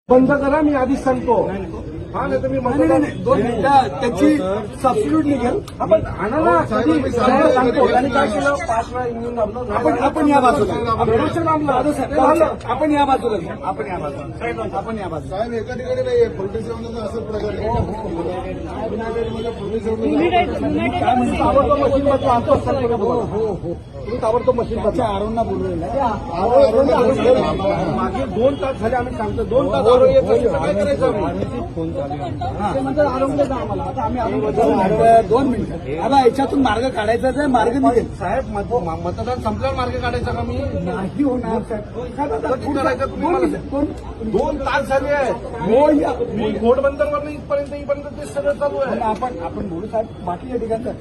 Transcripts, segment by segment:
बंद करा, मी आधीच सांगतो. हा नाही तर मी दोन मिनिटं त्याची सबस्टिट्यूट निघेल. आपण आणा ना सांगतो. आणि काय केलं 5 वेळा इंजिन दाबलं. आपण या बाजूला आपण या बाजूला घ्या. आपण या बाजूला साहेब एका ठिकाणी नाहीये पोलीस असं प्रकारे काय म्हणतो ताबडतोब मशीन बदला आणतो. हो तुम्ही ताबडतोब मशीन बदला. आरोंना बोलू मागे 2 तास झाले आम्ही सांगतो. 2 तास काय करायचं आम्ही म्हणजे आरोग्य आम्हाला. आता आम्ही 2 मिनिटं आता याच्यातून मार्ग काढायचाच आहे. मार्ग निघेल साहेब. मतदान संपल्यावर मार्ग काढायचा का? मी नाही होणार साहेब. करायचं तुम्ही मला 2 तास झाले आहे. घोडबंदरवर इथपर्यंत ते सगळं चालू आहे. आपण बोलू साहेब बाकीच्या ठिकाणचं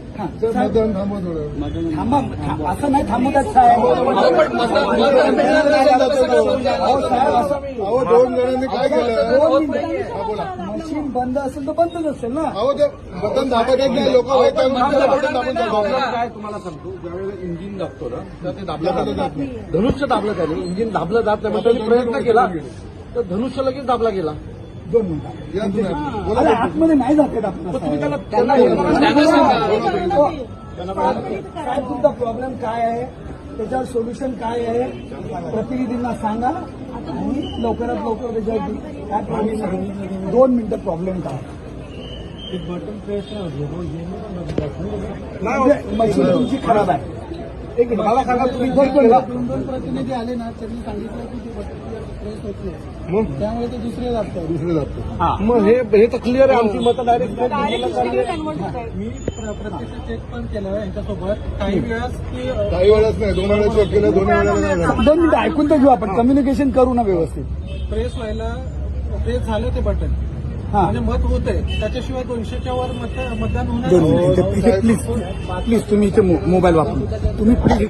मतदान थांबवा थोडं. थांबा असं नाही थांबवतात साहेब. अहो 2 जणांनी काय केलं? मशीन बंद असेल तर बंदच असेल ना. अहो ते बटन दाबत नाही लोक काय तुम्हाला सांगतो. ज्यावेळेला इंजिन दाबतो ना तर ते दाबलं जात नाही. धनुष्य दाबलं त्याने. इंजिन दाबलं जात नाही. त्यांनी प्रयत्न केला तर धनुष्य लगेच दाबला गेला. 2 मिनिटं आतमध्ये नाही जाते आपण. तुम्ही साहेब तुमचा प्रॉब्लेम काय आहे, त्याच्यावर सोल्युशन काय आहे प्रतिनिधींना सांगा आणि लवकरात लवकर त्याच्यावर काय प्रॉब्लेम आहे. 2 मिनिटं प्रॉब्लेम काय बटन प्रेस मशीन तुमची खराब आहे. एक मिनिट मला सांगा तुम्ही 2 प्रतिनिधी आले ना त्यांनी सांगितलं की ते बटन प्रेस होत नाही. मग त्यामुळे ते दुसरे जातात. मग हे तर क्लिअर आहे. आमची मतं डायरेक्ट मी प्रत्यक्ष चेक पण केलं यांच्यासोबत. काही वेळेस नाही 2 वेळा चेक केलं. 2 वेळा 2 मिनिटं ऐकून तर घेऊ आपण. कम्युनिकेशन करू ना व्यवस्थित. प्रेस व्हायला प्रेस झालं ते बटन म्हणजे मत होत आहे. त्याच्याशिवाय 200च्या वर मतदान होणार. प्लीज तुम्ही इथे मोबाईल वापरून तुम्ही प्लीज